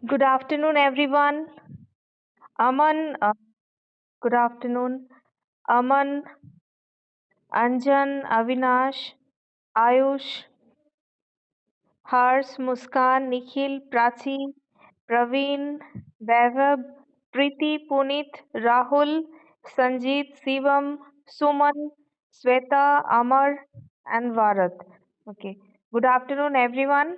Good afternoon, everyone. Aman, good afternoon. Aman, Anjan, Avinash, Ayush, Harsh, Muskan, Nikhil, Prachi, Praveen, Vaibhav, Preeti, Puneet, Rahul, Sanjeet, Shivam, Suman, Sweta, Amar, and Bharat. Okay. Good afternoon, everyone.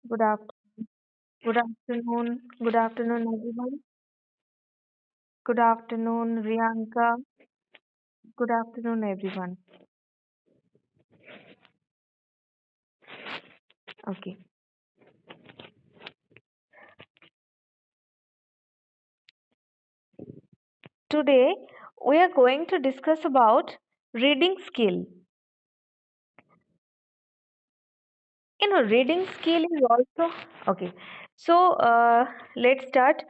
Good afternoon. Good afternoon. Good afternoon, everyone. Good afternoon, Riyanka. Good afternoon, everyone. Okay. Today we are going to discuss about reading skill. Reading skill is also okay. So let's start.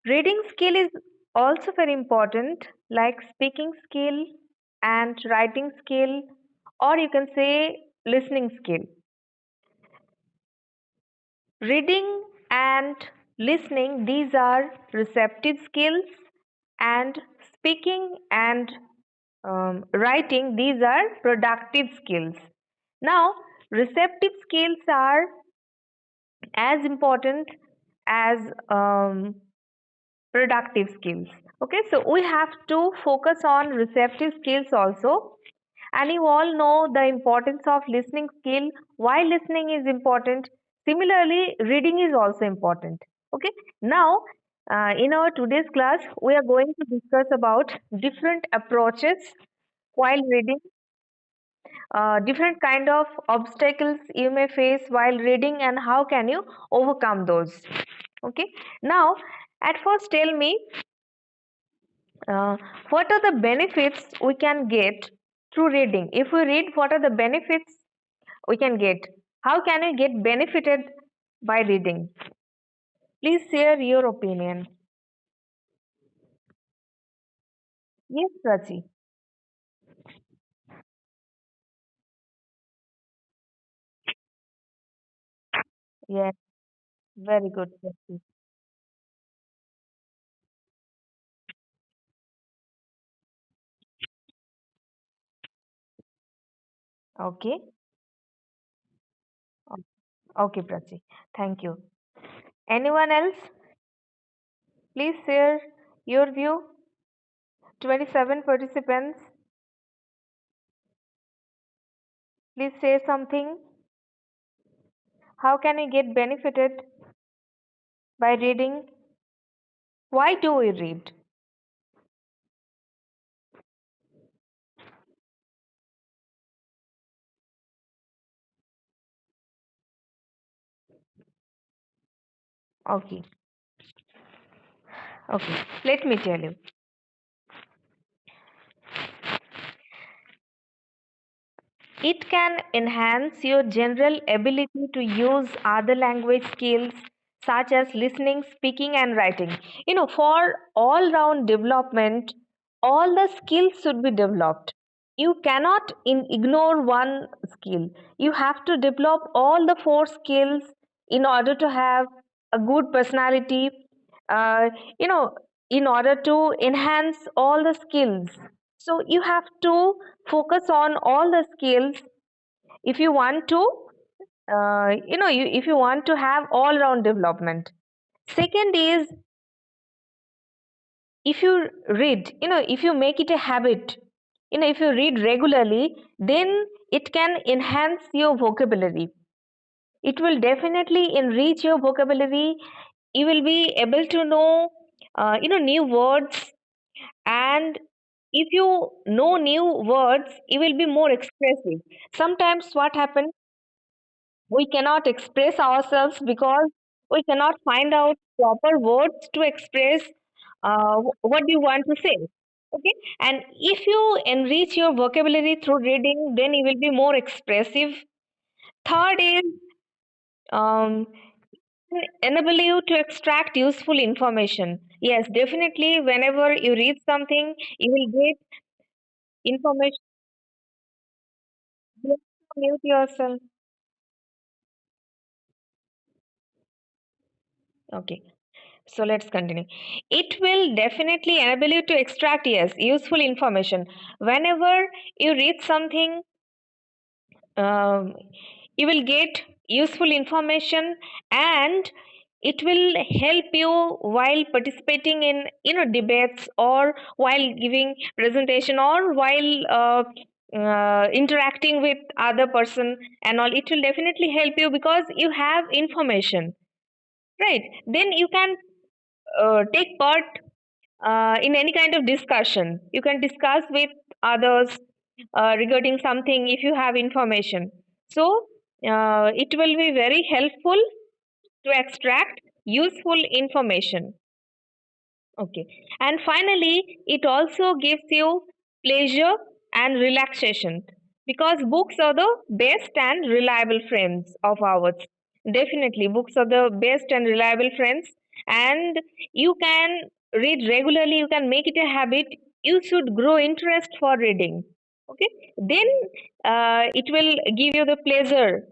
Reading skill is also very important, like speaking skill and writing skill, or you can say listening skill. Reading and listening, these are receptive skills, and speaking and writing, these are productive skills. Now, receptive skills are as important as productive skills. Okay, so we have to focus on receptive skills also. And you all know the importance of listening skill. Why listening is important? Similarly, reading is also important. Okay, now in our today's class, we are going to discuss about different approaches while reading, different kind of obstacles you may face while reading, and how can you overcome those. Okay, now at first tell me, uh, what are the benefits we can get through reading? If we read, what are the benefits we can get? How can we get benefited by reading? Please share your opinion. Yes, Prachi. Yes, very good, Prachi. Okay. Okay, Prachi. Thank you. Anyone else? Please share your view. 27 participants. Please say something. How can we get benefited by reading? Why do we read? Okay, okay. Let me tell you. It can enhance your general ability to use other language skills such as listening, speaking, and writing. For all round development, all the skills should be developed. You cannot ignore one skill. You have to develop all the four skills in order to have a good personality, uh, you know, in order to enhance all the skills. So you have to focus on all the skills if you want to, if you want to have all round development. Second is, if you read, if you make it a habit, if you read regularly, then it can enhance your vocabulary. It will definitely enrich your vocabulary. You will be able to know new words. And if you know new words, you will be more expressive. Sometimes what happens, we cannot express ourselves because we cannot find out proper words to express what you want to say. Okay, and if you enrich your vocabulary through reading, then you will be more expressive. Third is, um, enable you to extract useful information. Yes, definitely, whenever you read something, you will get information. You have to mute yourself. Okay. So let's continue. It will definitely enable you to extract, yes, useful information. Whenever you read something, um, you will get useful information, and it will help you while participating in debates, or while giving presentation, or while interacting with other person and all. It will definitely help you because you have information, right? Then you can take part in any kind of discussion. You can discuss with others regarding something if you have information. So it will be very helpful to extract useful information. Okay. And finally, it also gives you pleasure and relaxation, because books are the best and reliable friends of ours. Definitely, books are the best and reliable friends, and you can read regularly, you can make it a habit. You should grow interest for reading. Okay. Then it will give you the pleasure.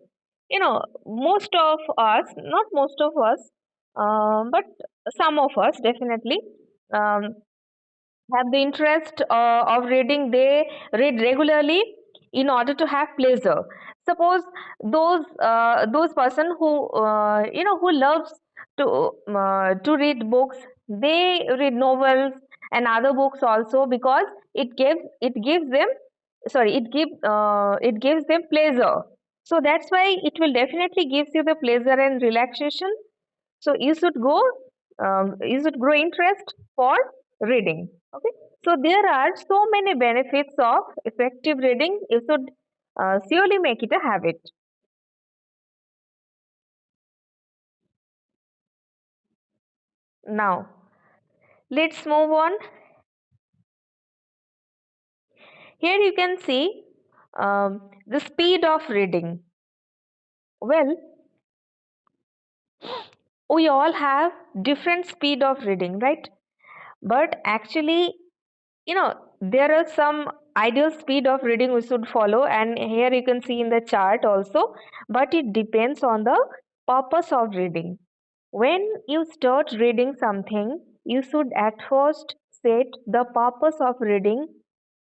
Most of us, not most of us, but some of us definitely um, have the interest of reading. They read regularly in order to have pleasure. Suppose those person who who loves to read books, they read novels and other books also, because it gives them, sorry, it gives them pleasure. So that's why it will definitely gives you the pleasure and relaxation. So you should grow interest for reading. Okay. So there are so many benefits of effective reading. You should surely make it a habit. Now, let's move on. Here you can see the speed of reading. Well, we all have different speed of reading, right? But actually, there are some ideal speed of reading we should follow, and here you can see in the chart also, but it depends on the purpose of reading. When you start reading something, you should at first set the purpose of reading.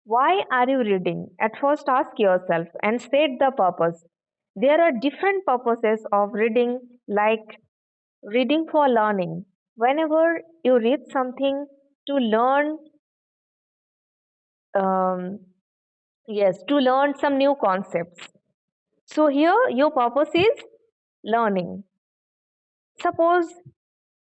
Why are you reading? At first ask yourself and set the purpose. There are different purposes of reading, like reading for learning. Whenever you read something to learn, um, yes, to learn some new concepts. So here your purpose is learning. Suppose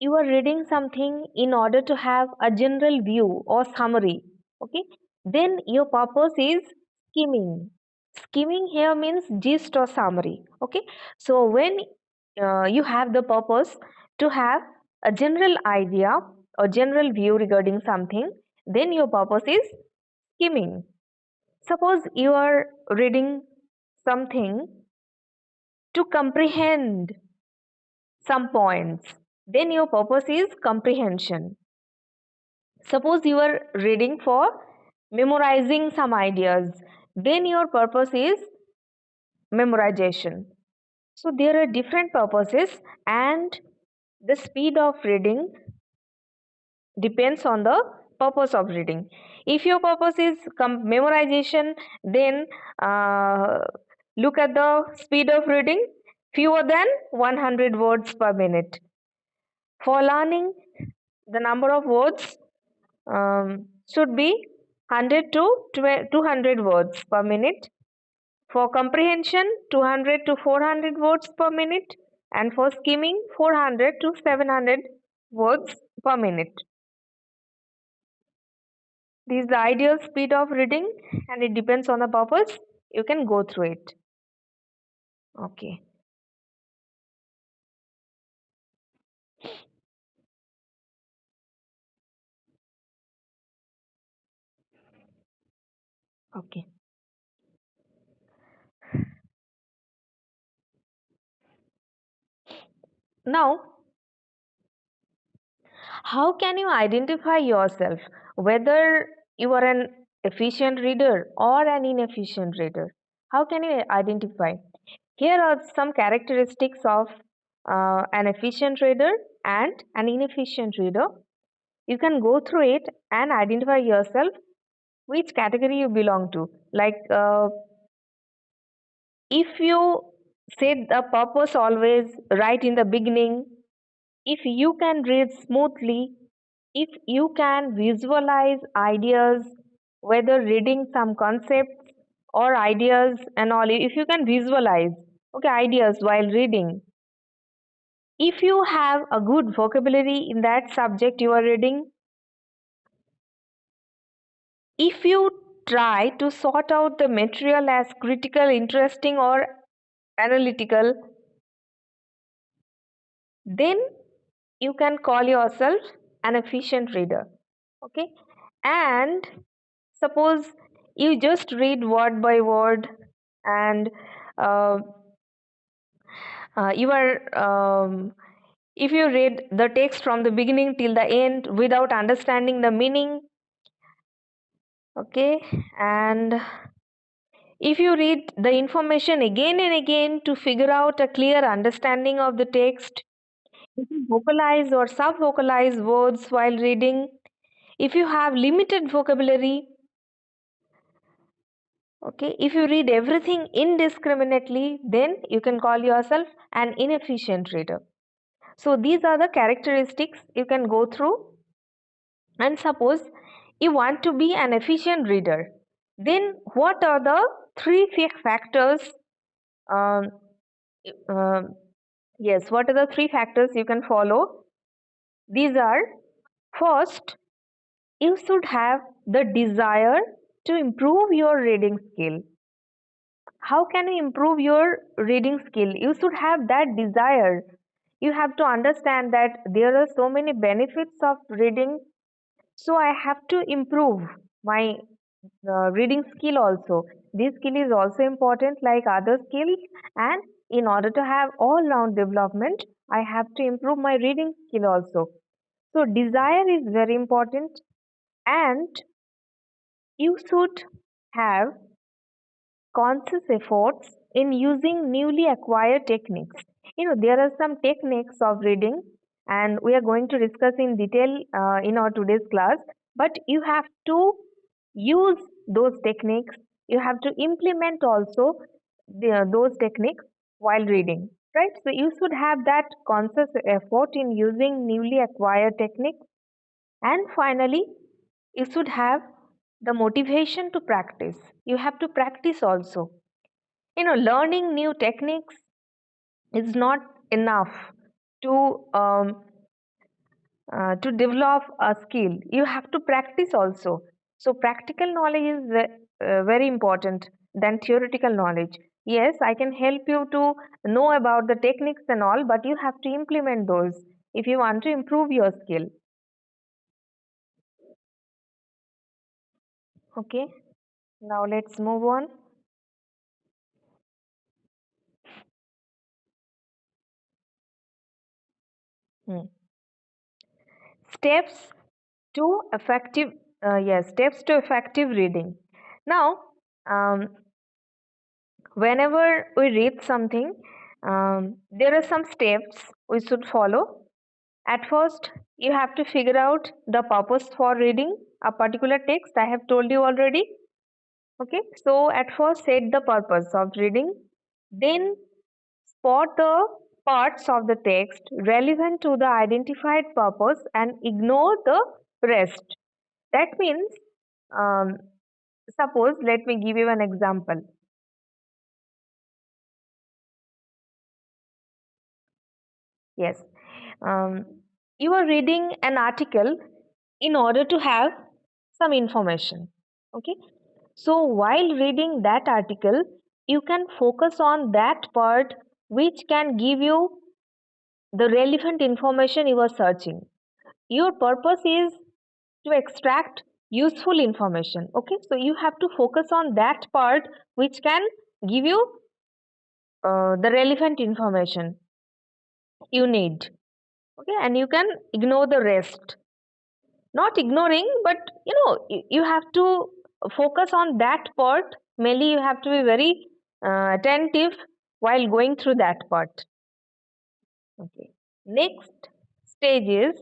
you are reading something in order to have a general view or summary. Okay. Then your purpose is skimming. Skimming here means gist or summary. Okay. So when you have the purpose to have a general idea or general view regarding something, then your purpose is skimming. Suppose you are reading something to comprehend some points, then your purpose is comprehension. Suppose you are reading for memorizing some ideas, then your purpose is memorization. So there are different purposes, and the speed of reading depends on the purpose of reading. If your purpose is memorization, then uh, look at the speed of reading, fewer than 100 words per minute. For learning, the number of words should be 100 to 200 words per minute. For comprehension, 200 to 400 words per minute. And for skimming, 400 to 700 words per minute. This is the ideal speed of reading, and it depends on the purpose. You can go through it. Okay. Okay. Now, how can you identify yourself whether you are an efficient reader or an inefficient reader? How can you identify? Here are some characteristics of an efficient reader and an inefficient reader, you can go through it and identify yourself which category you belong to. Like if you set the purpose always right in the beginning, if you can read smoothly, if you can visualize ideas, whether reading some concepts or ideas and all, if you can visualize okay ideas while reading, if you have a good vocabulary in that subject you are reading, if you try to sort out the material as critical, interesting, or analytical, then you can call yourself an efficient reader. Okay, and suppose you just read word by word and uh, you are if you read the text from the beginning till the end without understanding the meaning, okay, and if you read the information again and again to figure out a clear understanding of the text, if you vocalize or sub vocalize words while reading, if you have limited vocabulary, okay, if you read everything indiscriminately, then you can call yourself an inefficient reader. So these are the characteristics you can go through. And suppose you want to be an efficient reader, then what are the three factors? Um, um, yes, what are the three factors you can follow? These are: first, you should have the desire to improve your reading skill. How can you improve your reading skill? You should have that desire. You have to understand that there are so many benefits of reading, so I have to improve my reading skill also. This skill is also important like other skills, and in order to have all round development, I have to improve my reading skill also. So desire is very important, and you should have conscious efforts in using newly acquired techniques. There are some techniques of reading, and we are going to discuss in detail in our today's class. But you have to use those techniques. You have to implement also those techniques while reading, right? So you should have that conscious effort in using newly acquired techniques. And finally, you should have the motivation to practice. You have to practice also. Learning new techniques is not enough to to develop a skill. You have to practice also. So practical knowledge is very important than theoretical knowledge. Yes, I can help you to know about the techniques and all, but you have to implement those if you want to improve your skill. Okay, now let's move on. Hmm. Steps to effective steps to effective reading. Now, um, whenever we read something, there are some steps we should follow. At first, you have to figure out the purpose for reading a particular text. I have told you already. Okay, so at first set the purpose of reading, then spot the parts of the text relevant to the identified purpose and ignore the rest. That means, um, suppose, let me give you an example. Yes, um, you are reading an article in order to have some information. Okay, so while reading that article, you can focus on that part which can give you the relevant information you are searching. Your purpose is to extract useful information. Okay, so you have to focus on that part which can give you the relevant information you need. Okay, and you can ignore the rest. Not ignoring, but you have to focus on that part. Mainly, you have to be very attentive while going through that part. Okay. Next stage is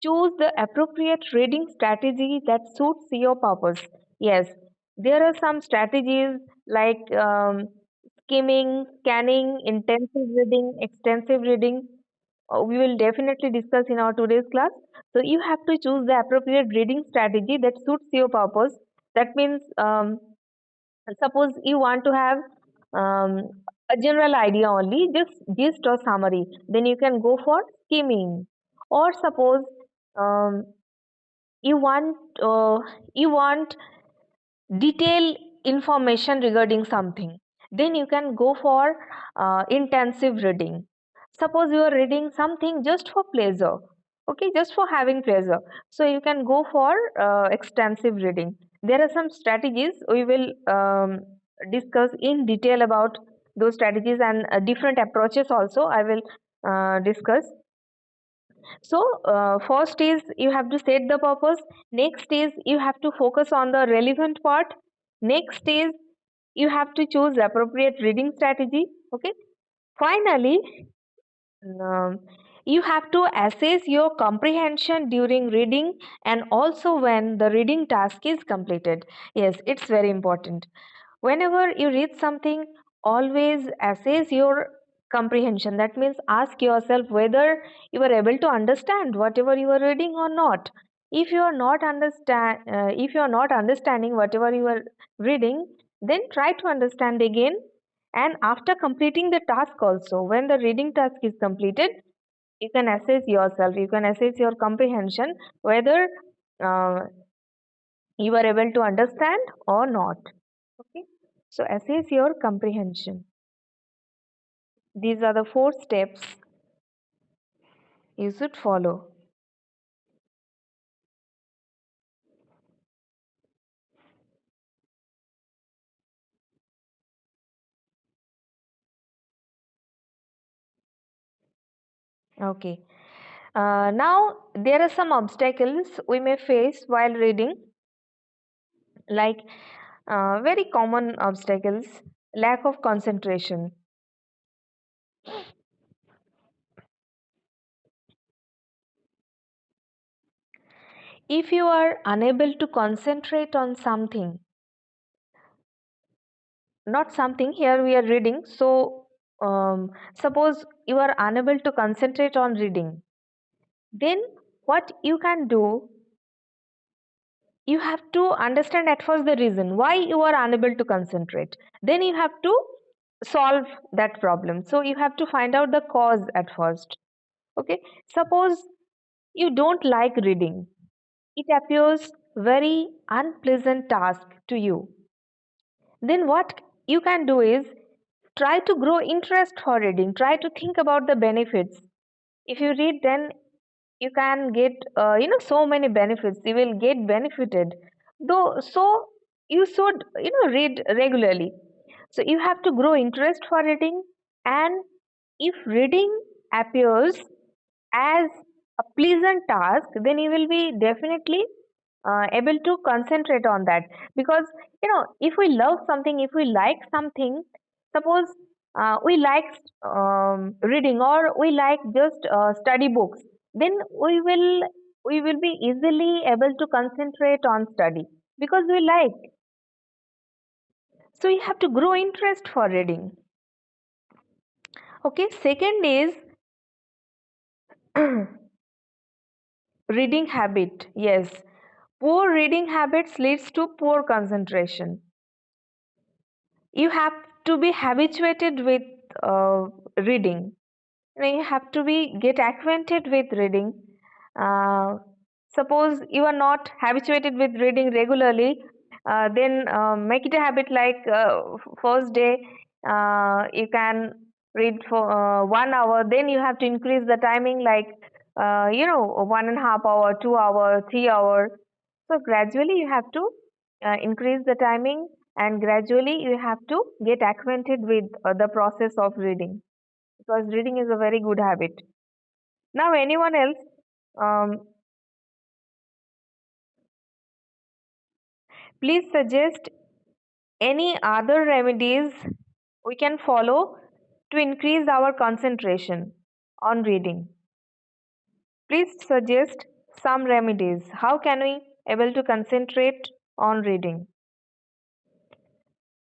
choose the appropriate reading strategy that suits your purpose. Yes, there are some strategies like skimming, scanning, intensive reading, extensive reading. We will definitely discuss in our today's class. So you have to choose the appropriate reading strategy that suits your purpose. That means, suppose you want to have a general idea only, just gist or summary, then you can go for skimming. Or suppose um, you want you want detailed information regarding something, then you can go for intensive reading. Suppose you are reading something just for pleasure, okay, just for having pleasure, so you can go for extensive reading. There are some strategies we will discuss in detail about those strategies, and different approaches also I will discuss. So, first is you have to set the purpose. Next is you have to focus on the relevant part. Next is you have to choose appropriate reading strategy. Okay. Finally, um, you have to assess your comprehension during reading and also when the reading task is completed. Yes, it's very important. Whenever you read something, always assess your comprehension. That means ask yourself whether you are able to understand whatever you are reading or not. If you are not understanding whatever you are reading, then try to understand again. And after completing the task also, when the reading task is completed, you can assess yourself. You can assess your comprehension whether uh, you are able to understand or not. Okay. So assess your comprehension. These are the four steps you should follow. Okay. Now there are some obstacles we may face while reading, like very common obstacles: lack of concentration. If you are unable to concentrate on something, not something, here we are reading. So, suppose you are unable to concentrate on reading, then what you can do, you have to understand at first the reason why you are unable to concentrate. Then you have to solve that problem. So you have to find out the cause at first. Okay. Suppose you don't like reading. It appears very unpleasant task to you. Then what you can do is try to grow interest for reading. Try to think about the benefits. If you read, then you can get so many benefits. You will get benefited, though. So you should read regularly. So you have to grow interest for reading, and if reading appears as a pleasant task, then you will be definitely able to concentrate on that. Because if we love something, if we like something, suppose we like reading, or we like just study books, then we will be easily able to concentrate on study because we like. So you have to grow interest for reading. Okay, second is reading habit. Yes, poor reading habits leads to poor concentration. You have to be habituated with reading. You have to be get acquainted with reading. uh, Suppose you are not habituated with reading regularly, then make it a habit, like first day you can read for 1 hour, then you have to increase the timing, like 1.5 hour, 2 hour, 3 hour. So gradually you have to increase the timing, and gradually you have to get acquainted with the process of reading, because reading is a very good habit. Now, anyone else, um, please suggest any other remedies we can follow to increase our concentration on reading. Please suggest some remedies. How can we able to concentrate on reading?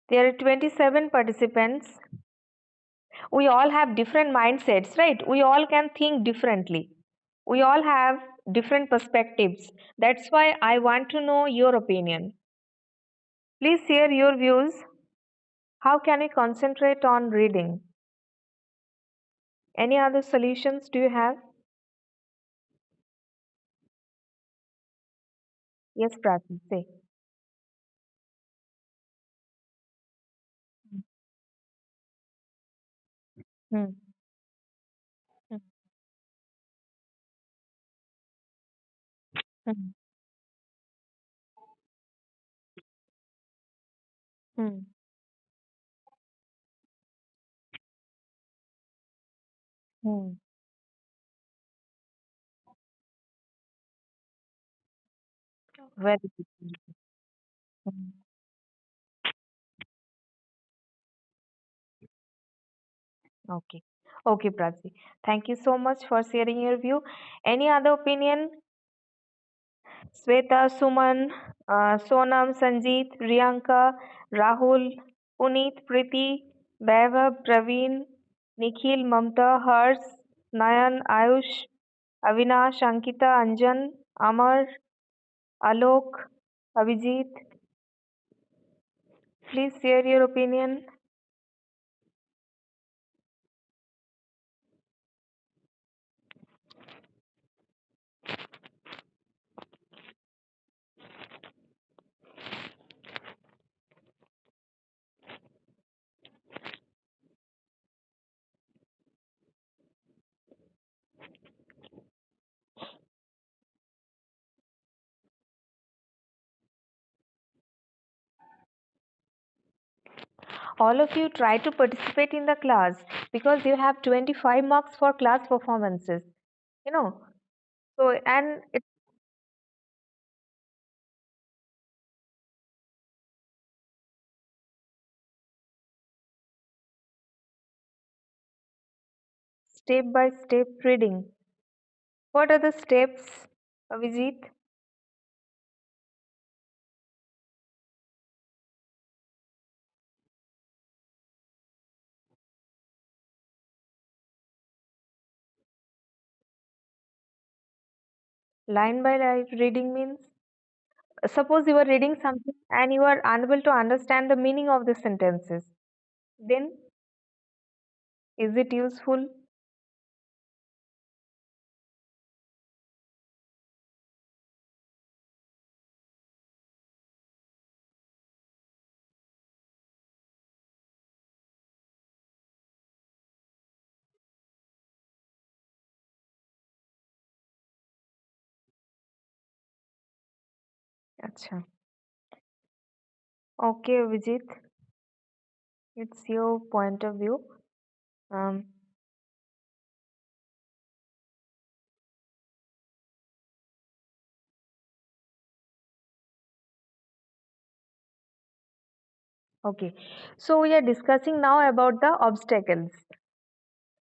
There are 27 participants. We all have different mindsets, right? We all can think differently. We all have different perspectives. That's why I want to know your opinion. Please share your views. How can we concentrate on reading? Any other solutions do you have? Yes, Prati, say. Hmm. Hmm. Hmm. Hmm. Hmm. Very good. Hmm. Okay. Okay, Prati. Thank you so much for sharing your view. Any other opinion? Sweta, Suman, Sonam, Sanjeet, Riyanka, Rahul, Puneet, Priti, Vaibhav, Praveen, Nikhil, Mamta, Hers, Nayan, Ayush, Avinash, Ankita, Anjan, Amar, Alok, Abhijit. Please share your opinion. All of you try to participate in the class because you have 25 marks for class performances. You know, so and it's step by step reading. What are the steps, Abhijit? Line by line reading means suppose you are reading something and you are unable to understand the meaning of the sentences. Then is it useful? Acha. Okay, Abhijit, it's your point of view. Um, okay, so we are discussing now about the obstacles.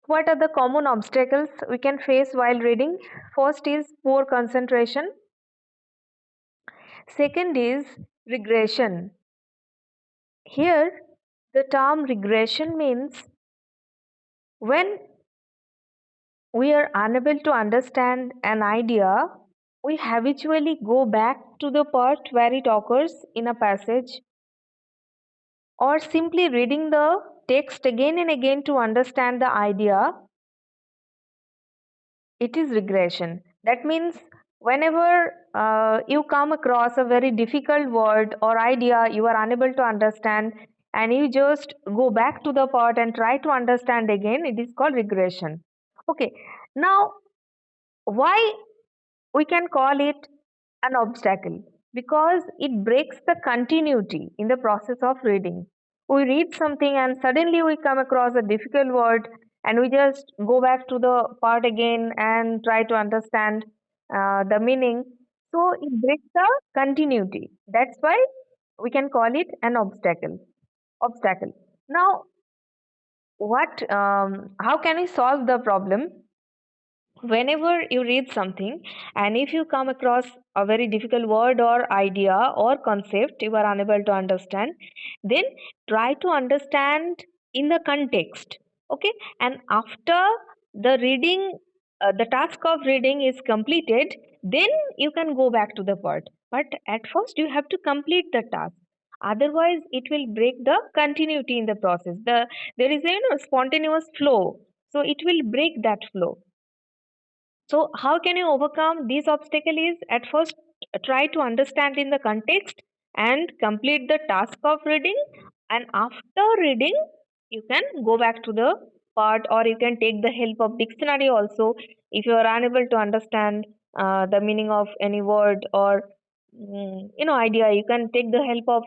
What are the common obstacles we can face while reading? First is poor concentration. Second is regression. Here, the term regression means when we are unable to understand an idea, we habitually go back to the part where it occurs in a passage, or simply reading the text again and again to understand the idea. It is regression. That means whenever you come across a very difficult word or idea you are unable to understand, and you just go back to the part and try to understand again, it is called regression. Okay, now why we can call it an obstacle? Because it breaks the continuity in the process of reading. We read something and suddenly we come across a difficult word and we just go back to the part again and try to understand the meaning. So it breaks the continuity. That's why we can call it an obstacle. Obstacle. Now, how can we solve the problem? Whenever you read something, and if you come across a very difficult word or idea or concept you are unable to understand, then try to understand in the context. Okay, and after the reading, the task of reading is completed, then you can go back to the part. But at first you have to complete the task, otherwise it will break the continuity in the process. There is a spontaneous flow, so it will break that flow. So, how can you overcome these obstacles? Is at first try to understand in the context and complete the task of reading. And after reading, you can go back to the part, or you can take the help of dictionary also. If you are unable to understand the meaning of any word or idea, you can take the help of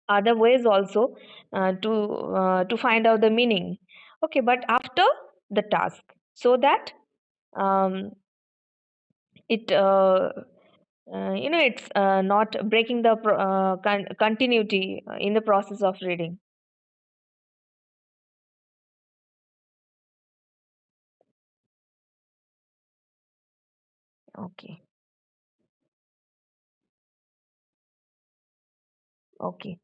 other ways also to find out the meaning. Okay, but after the task, so that um, it it's not breaking the continuity in the process of reading. Okay. Okay.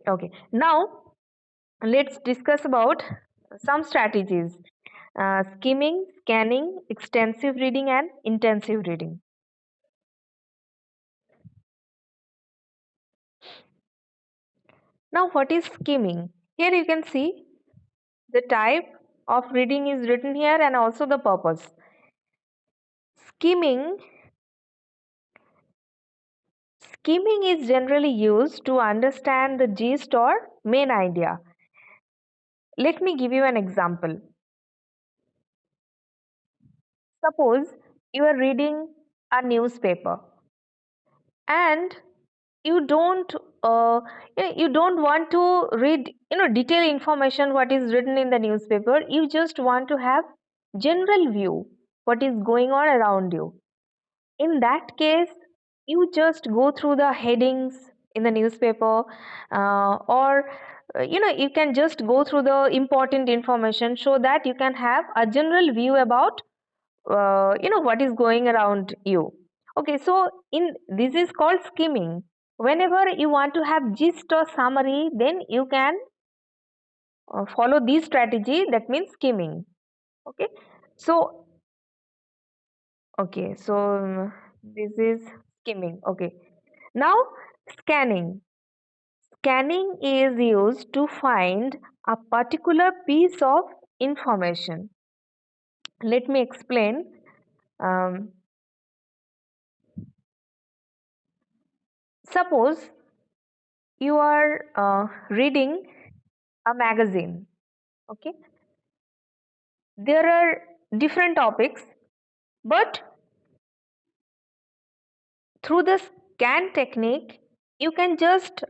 Okay, now let's discuss about some strategies: skimming, scanning, extensive reading, and intensive reading. Now, what is skimming? Here you can see the type of reading is written here and also the purpose. Skimming Skimming is generally used to understand the gist or main idea. Let me give you an example. Suppose you are reading a newspaper and you don't uh, you don't want to read detailed information what is written in the newspaper. You just want to have general view what is going on around you. In that case, you just go through the headings in the newspaper, or you can just go through the important information so that you can have a general view about what is going around you. Okay, so in this is called skimming. Whenever you want to have gist or summary, then you can follow this strategy, that means skimming. Okay, so this is skimming. Okay, now scanning. Scanning is used to find a particular piece of information. Let me explain. Um, Suppose you are reading a magazine. Okay, there are different topics, but through the scan technique, you can just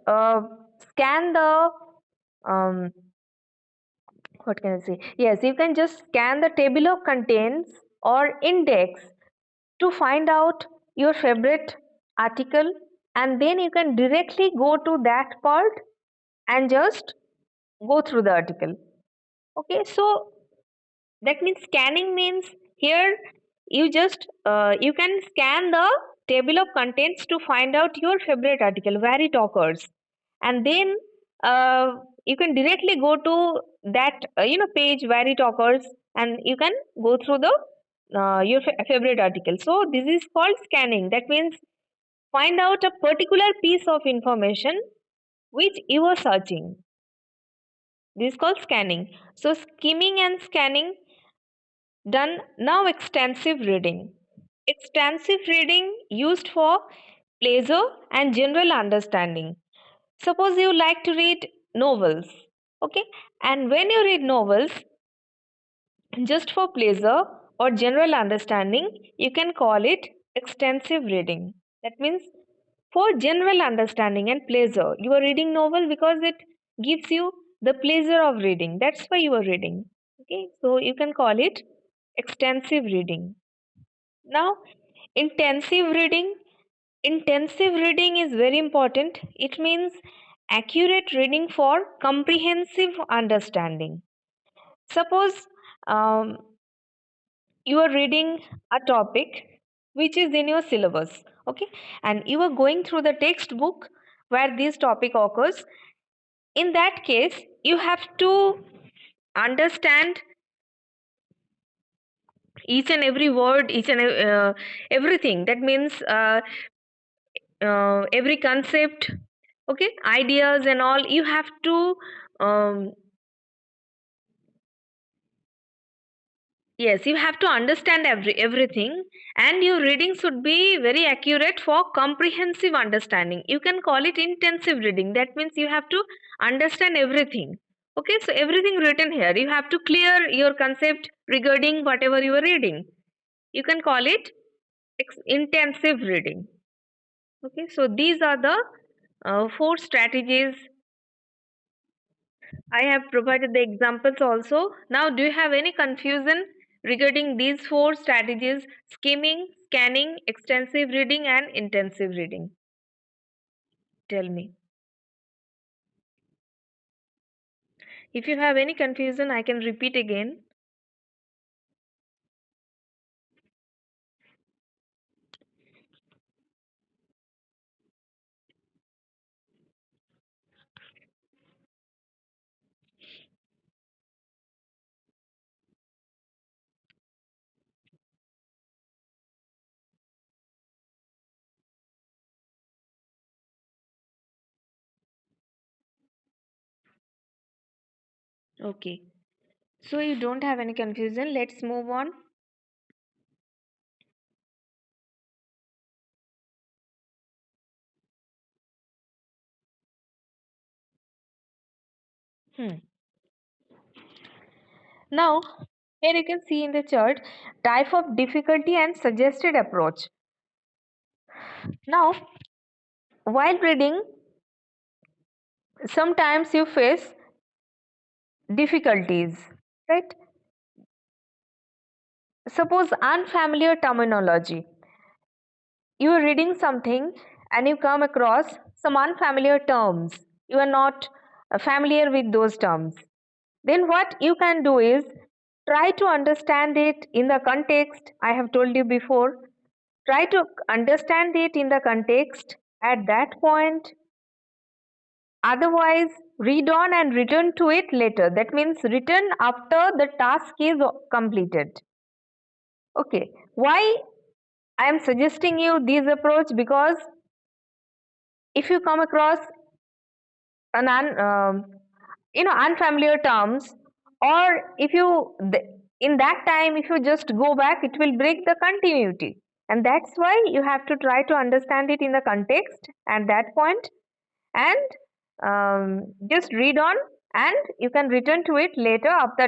scan the um, what can I say? Yes, you can just scan the table of contents or index to find out your favorite article, and then you can directly go to that part and just go through the article. Okay, so that means scanning means here you can scan the table of contents to find out your favorite article where it occurs, and then you can directly go to that page where it occurs, and you can go through the your favorite article. So this is called scanning. That means find out a particular piece of information which you are searching. This is called scanning. So skimming and scanning done. Now extensive reading. Extensive reading used for pleasure and general understanding. Suppose you like to read novels, okay? And when you read novels just for pleasure or general understanding, you can call it extensive reading. That means for general understanding and pleasure, you are reading novel because it gives you the pleasure of reading. That's why you are reading. Okay, so you can call it extensive reading. Now, intensive reading. Intensive reading is very important. It means accurate reading for comprehensive understanding. Suppose um, you are reading a topic which is in your syllabus, okay, and you are going through the textbook where this topic occurs. In that case, you have to understand each and every word, each and everything. That means every concept, okay, ideas and all. You have to um, yes, you have to understand everything, and your reading should be very accurate for comprehensive understanding. You can call it intensive reading. That means you have to understand everything. Okay, so everything written here, you have to clear your concept regarding whatever you are reading. You can call it intensive reading. Okay, so these are the four strategies. I have provided the examples also. Now, do you have any confusion regarding these four strategies: skimming, scanning, extensive reading, and intensive reading? Tell me. If you have any confusion, I can repeat again. Okay. So you don't have any confusion. Let's move on. Hmm. Now, here you can see in the chart type of difficulty and suggested approach. Now, while reading, sometimes you face difficulties, right? Suppose unfamiliar terminology. You are reading something and you come across some unfamiliar terms. You are not familiar with those terms. Then what you can do is try to understand it in the context I have told you before. Try to understand it in the context at that point. Otherwise, read on and return to it later. That means return after the task is completed. Okay. Why I am suggesting you this approach? Because if you come across an unfamiliar terms, or if you in that time if you just go back, it will break the continuity, and that's why you have to try to understand it in the context at that point, and just read on, and you can return to it later after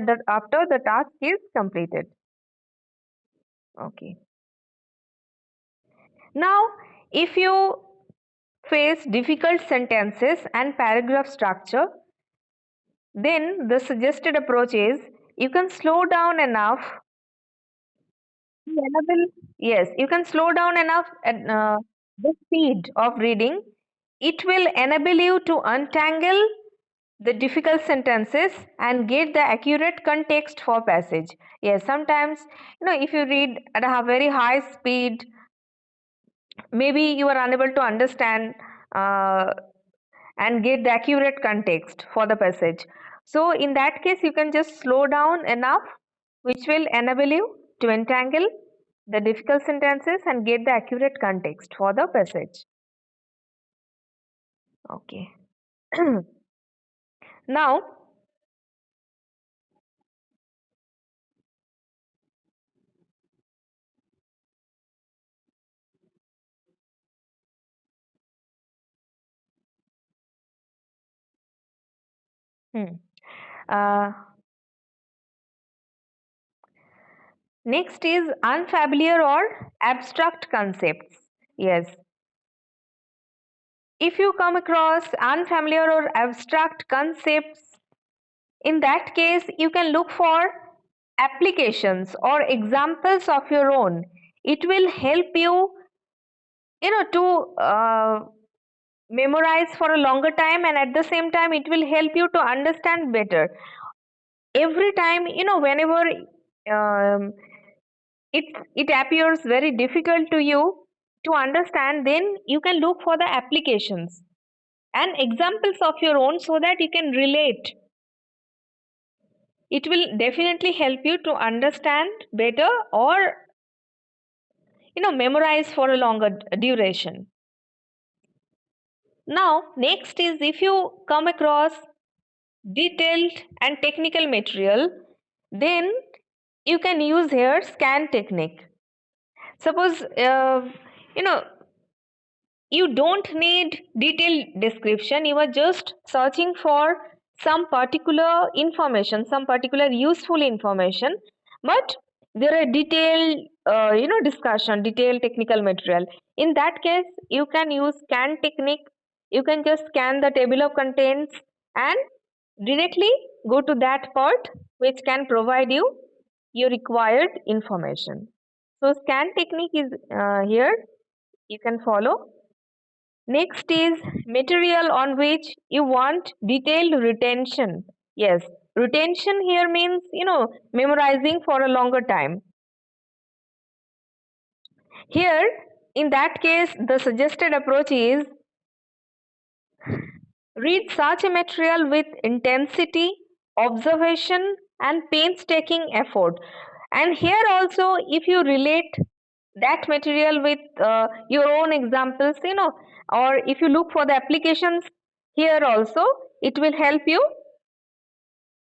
the task is completed. Okay. Now, if you face difficult sentences and paragraph structure, then the suggested approach is you can slow down enough to enable, yes, you can slow down enough at the speed of reading. It will enable you to untangle the difficult sentences and get the accurate context for passage. Yes, sometimes, if you read at a very high speed, maybe you are unable to understand uh, and get the accurate context for the passage. So, in that case, you can just slow down enough, which will enable you to entangle the difficult sentences and get the accurate context for the passage. Okay. Now, hmm, uh, next is unfamiliar or abstract concepts. Yes. If you come across unfamiliar or abstract concepts, in that case, you can look for applications or examples of your own. It will help you, to memorize for a longer time, and at the same time, it will help you to understand better. every time, whenever um, it appears very difficult to you to understand, then you can look for the applications and examples of your own so that you can relate. It will definitely help you to understand better, or memorize for a longer duration. Now next is, if you come across detailed and technical material, then you can use here scan technique. Suppose you know you don't need detailed description, you are just searching for some particular information, some particular useful information, but there are detailed discussion, detailed technical material. In that case, you can use scan technique. You can just scan the table of contents and directly go to that part which can provide you your required information. So scan technique is here you can follow. Next is material on which you want detailed retention. Yes, retention here means, memorizing for a longer time. Here, in that case, the suggested approach is read such a material with intensity, observation, and painstaking effort. And here also, if you relate that material with your own examples, or if you look for the applications here also, it will help you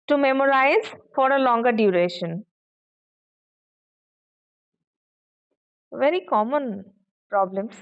to memorize for a longer duration. Very common problems.